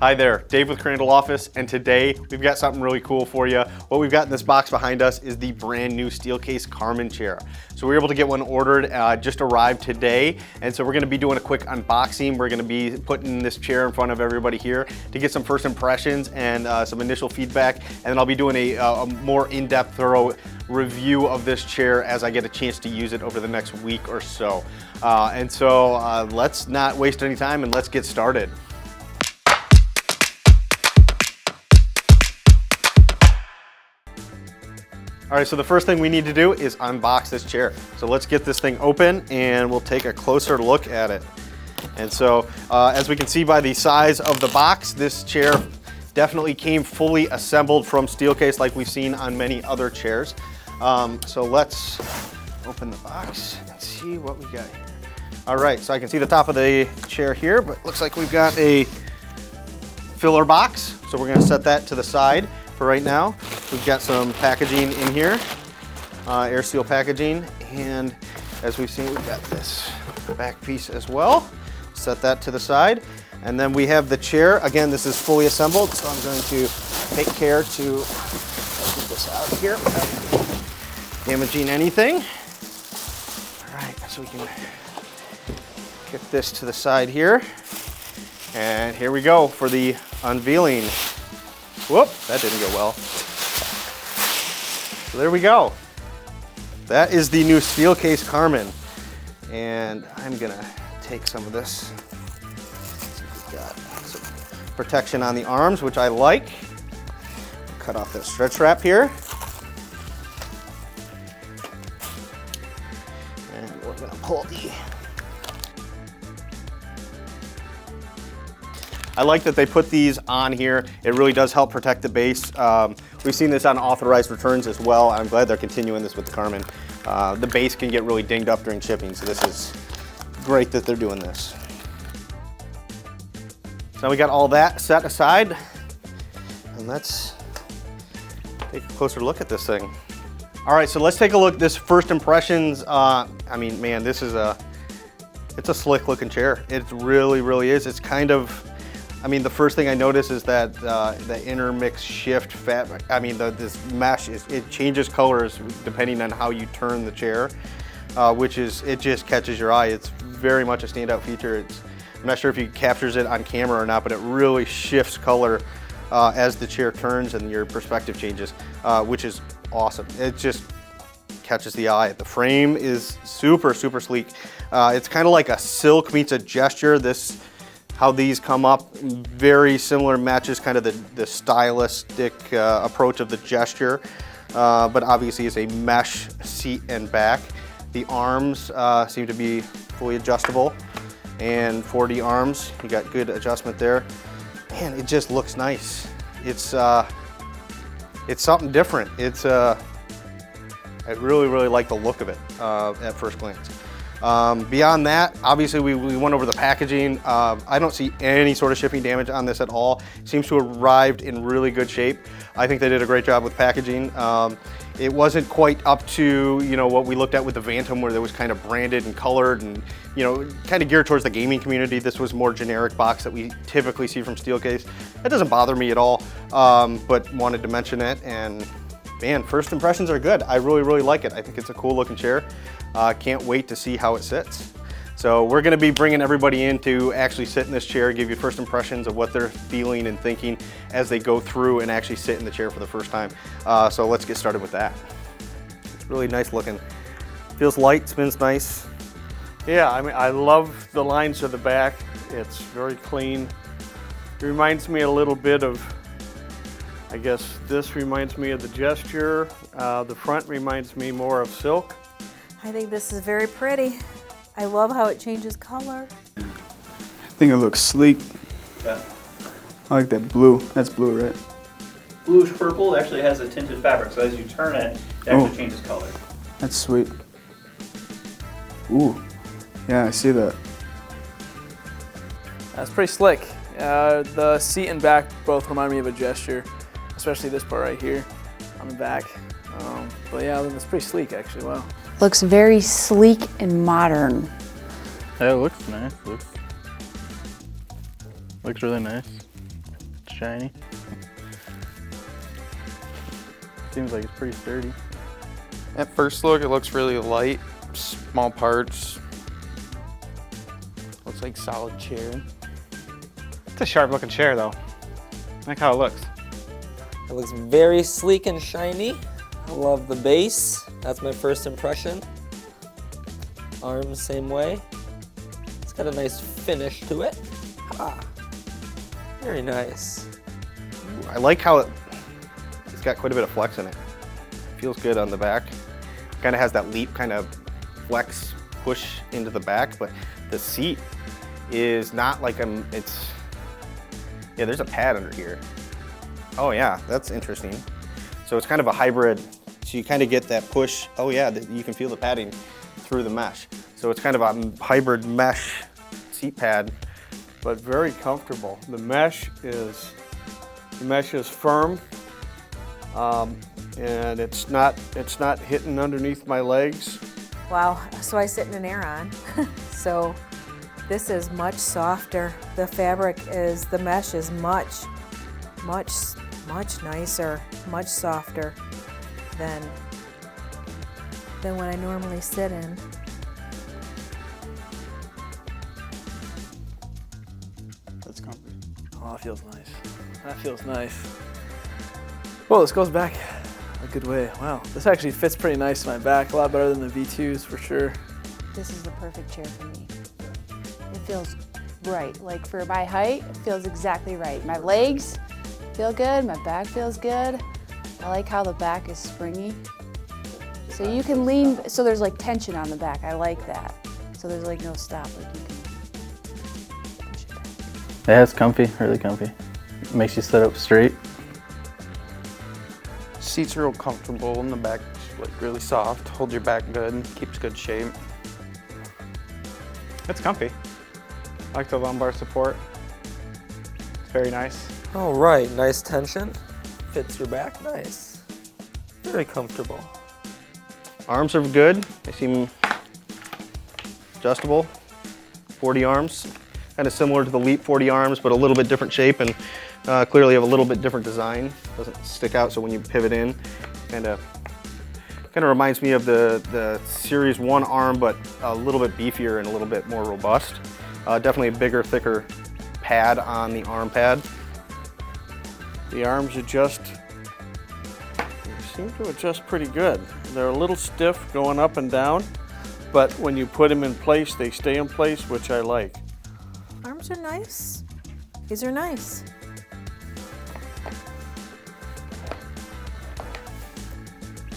Hi there, Dave with Crandall Office, and today we've got something really cool for you. What we've got in this box behind us is the brand new Steelcase Karman chair. So we were able to get one ordered, just arrived today, and so we're gonna be doing a quick unboxing. We're gonna be putting this chair in front of everybody here to get some first impressions and some initial feedback, and then I'll be doing a more in-depth, thorough review of this chair as I get a chance to use it over the next week or so. Let's not waste any time and let's get started. All right, so the first thing we need to do is unbox this chair. So let's get this thing open and we'll take a closer look at it. And so as we can see by the size of the box, this chair definitely came fully assembled from Steelcase like we've seen on many other chairs. So let's open the box and see what we got here. All right, so I can see the top of the chair here, but looks like we've got a filler box. So we're gonna set that to the side for right now. We've got some packaging in here, air seal packaging, and as we've seen, we've got this back piece as well. Set that to the side. And then we have the chair. Again, this is fully assembled, so I'm going to take care to get this out of here without damaging anything. All right, so we can get this to the side here. And here we go for the unveiling. Whoop, that didn't go well. So there we go. That is the new Steelcase Karman. And I'm gonna take some of this. We've got some protection on the arms, which I like. Cut off this stretch wrap here. And we're gonna pull the... I like that they put these on here. It really does help protect the base. We've seen this on authorized returns as well. I'm glad they're continuing this with the Karman. The base can get really dinged up during shipping, so this is great that they're doing this. So we got all that set aside, and let's take a closer look at this thing. All right, so let's take a look. This first impressions, I mean, man, it's a slick looking chair. It really, really is. It's kind of, I mean, the first thing I notice is that the intermix shift fabric. I mean, this mesh it changes colors depending on how you turn the chair, it just catches your eye. It's very much a standout feature. I'm not sure if it captures it on camera or not, but it really shifts color as the chair turns and your perspective changes, which is awesome. It just catches the eye. The frame is super, super sleek. It's kind of like a silk meets a gesture. How these come up, very similar, matches kind of the stylistic approach of the gesture, but obviously it's a mesh seat and back. The arms seem to be fully adjustable, and 4D arms, you got good adjustment there. Man, it just looks nice. It's something different. I really, really like the look of it at first glance. Beyond that, obviously we went over the packaging. I don't see any sort of shipping damage on this at all. Seems to have arrived in really good shape. I think they did a great job with packaging. It wasn't quite up to, what we looked at with the Vantum, where there was kind of branded and colored and, kind of geared towards the gaming community. This was more generic box that we typically see from Steelcase. That doesn't bother me at all, but wanted to mention it. And man, first impressions are good. I really, really like it. I think it's a cool looking chair. Can't wait to see how it sits. So we're gonna be bringing everybody in to actually sit in this chair, give you first impressions of what they're feeling and thinking as they go through and actually sit in the chair for the first time. So let's get started with that. Really nice looking. Feels light, spins nice. Yeah, I mean, I love the lines of the back. It's very clean. It reminds me a little bit of, I guess this reminds me of the gesture. The front reminds me more of silk. I think this is very pretty. I love how it changes color. I think it looks sleek. Yeah. I like that blue. That's blue, right? Bluish purple actually has a tinted fabric, so as you turn it, it actually changes color. That's sweet. Ooh, yeah, I see that. That's pretty slick. The seat and back both remind me of a gesture, especially this part right here on the back. But yeah, that's pretty sleek actually, wow. Looks very sleek and modern. Yeah, it looks nice. Looks really nice. shiny. Seems like it's pretty sturdy. At first look, it looks really light, small parts. Looks like solid chair. It's a sharp looking chair though. I like how it looks. It looks very sleek and shiny. I love the base. That's my first impression. Arms, same way. It's got a nice finish to it. Ah, very nice. I like how it's got quite a bit of flex in it. Feels good on the back. Kind of has that leap kind of flex push into the back, but the seat is not like yeah, there's a pad under here. Oh yeah, that's interesting. So it's kind of a hybrid. So you kind of get that push. Oh yeah, you can feel the padding through the mesh. So it's kind of a hybrid mesh seat pad. But very comfortable. The mesh is firm, and it's not hitting underneath my legs. Wow, so I sit in an Aeron. So this is much softer. The mesh is much nicer, much softer than what I normally sit in. That's comfy. Oh, that feels nice. That feels nice. Well, this goes back a good way. Wow, this actually fits pretty nice to my back. A lot better than the V2s for sure. This is the perfect chair for me. It feels right. Like for my height, it feels exactly right. My legs feel good, my back feels good. I like how the back is springy. So you can lean, so there's like tension on the back. I like that. So there's like no stop, like you can push it back. Yeah, it's comfy, really comfy. Makes you sit up straight. Seats are real comfortable and the back's like really soft. Holds your back good, keeps good shape. It's comfy. I like the lumbar support. It's very nice. All right, nice tension. Fits your back, nice. Very comfortable. Arms are good. They seem adjustable. 40 arms, kind of similar to the Leap 40 arms, but a little bit different shape and clearly have a little bit different design. Doesn't stick out, so when you pivot in, kind of reminds me of the Series 1 arm, but a little bit beefier and a little bit more robust. Definitely a bigger, thicker pad on the arm pad. The arms adjust, they seem to adjust pretty good. They're a little stiff going up and down, but when you put them in place, they stay in place, which I like. Arms are nice. These are nice.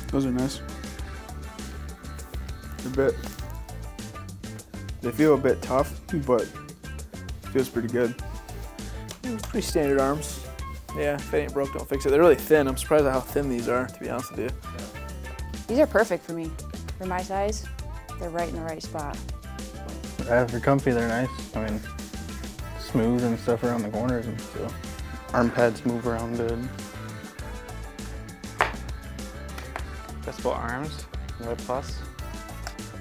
Those are nice. They feel a bit tough, but feels pretty good. Pretty standard arms. Yeah, if it ain't broke, don't fix it. They're really thin. I'm surprised at how thin these are, to be honest with you. These are perfect for me. For my size, they're right in the right spot. Yeah, they're comfy, they're nice. I mean, smooth and stuff around the corners and stuff. Arm pads move around good. Adjustable arms, no plus.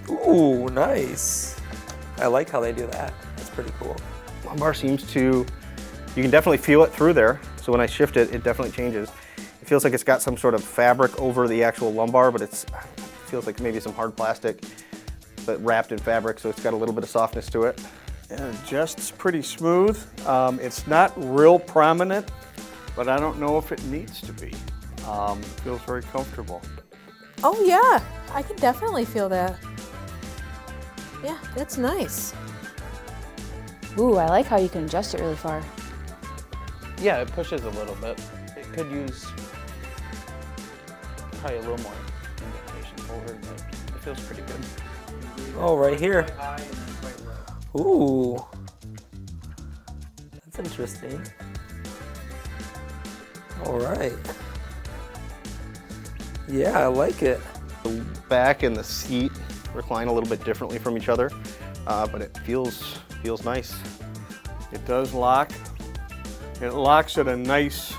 Ooh, nice. I like how they do that. That's pretty cool. Lumbar seems to, you can definitely feel it through there. So when I shift it, it definitely changes. It feels like it's got some sort of fabric over the actual lumbar, but it feels like maybe some hard plastic, but wrapped in fabric, so it's got a little bit of softness to it. And it adjusts pretty smooth. It's not real prominent, but I don't know if it needs to be. It feels very comfortable. Oh yeah, I can definitely feel that. Yeah, that's nice. Ooh, I like how you can adjust it really far. Yeah, it pushes a little bit. It could use probably a little more indentation forward, but it feels pretty good. Oh, right here. Ooh. That's interesting. All right. Yeah, I like it. The back and the seat recline a little bit differently from each other, but it feels nice. It does lock. It locks at a nice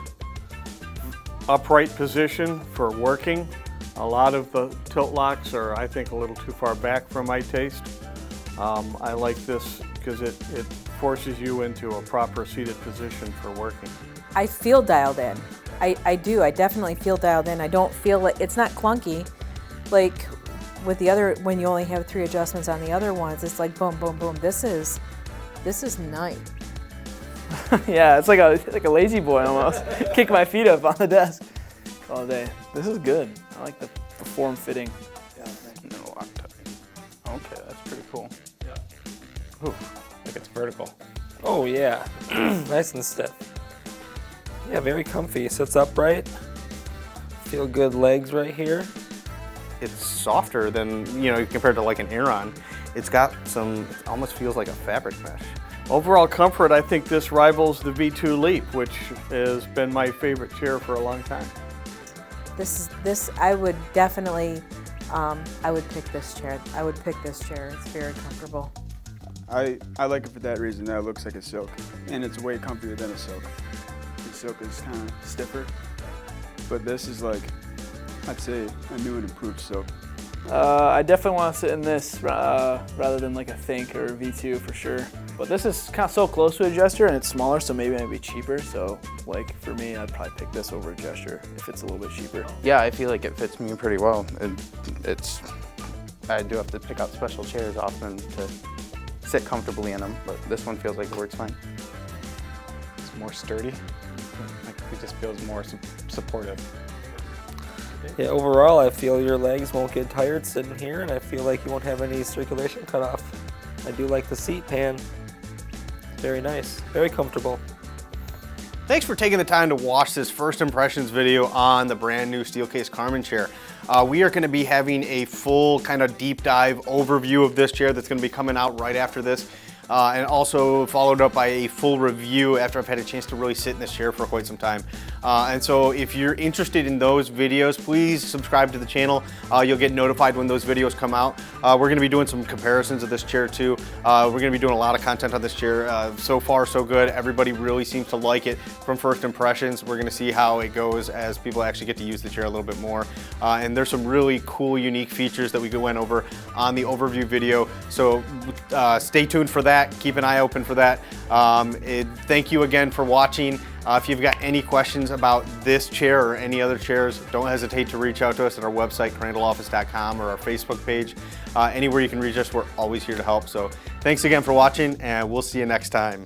upright position for working. A lot of the tilt locks are, I think, a little too far back for my taste. I like this because it forces you into a proper seated position for working. I feel dialed in. I do. I definitely feel dialed in. I don't feel like it's not clunky, like with the other. When you only have 3 adjustments on the other ones, it's like boom, boom, boom. This is nice. Yeah, it's like a lazy boy almost. Kick my feet up on the desk all day. This is good. I like the form fitting. No Loctite. Okay, that's pretty cool. Ooh, like it's vertical. Oh yeah, nice and stiff. Yeah, very comfy. Sits upright. Feel good legs right here. It's softer than, compared to like an Aeron. It's got some, it almost feels like a fabric mesh. Overall comfort, I think this rivals the V2 Leap, which has been my favorite chair for a long time. This I would definitely, I would pick this chair. I would pick this chair. It's very comfortable. I like it for that reason. That it looks like a silk, and it's way comfier than a silk. The silk is kind of stiffer, but this is like, I'd say, a new and improved silk. I definitely want to sit in this rather than like a Think or a V2 for sure. But this is kind of so close to a Gesture and it's smaller, so maybe it might be cheaper. So like for me, I'd probably pick this over a Gesture if it's a little bit cheaper. Yeah, I feel like it fits me pretty well. I do have to pick out special chairs often to sit comfortably in them, but this one feels like it works fine. It's more sturdy. Like it just feels more supportive. Yeah, overall, I feel your legs won't get tired sitting here, and I feel like you won't have any circulation cut off. I do like the seat pan. Very nice, very comfortable. Thanks for taking the time to watch this first impressions video on the brand new Steelcase Karman chair. We are going to be having a full kind of deep dive overview of this chair that's going to be coming out right after this. And also followed up by a full review after I've had a chance to really sit in this chair for quite some time. And so if you're interested in those videos, please subscribe to the channel. You'll get notified when those videos come out. We're gonna be doing some comparisons of this chair too. We're gonna be doing a lot of content on this chair. So far, so good. Everybody really seems to like it from first impressions. We're gonna see how it goes as people actually get to use the chair a little bit more. And there's some really cool, unique features that we went over on the overview video. So stay tuned for that. Keep an eye open for that. Thank you again for watching. If you've got any questions about this chair or any other chairs, don't hesitate to reach out to us at our website, crandalloffice.com, or our Facebook page. Anywhere you can reach us, we're always here to help. So thanks again for watching, and we'll see you next time.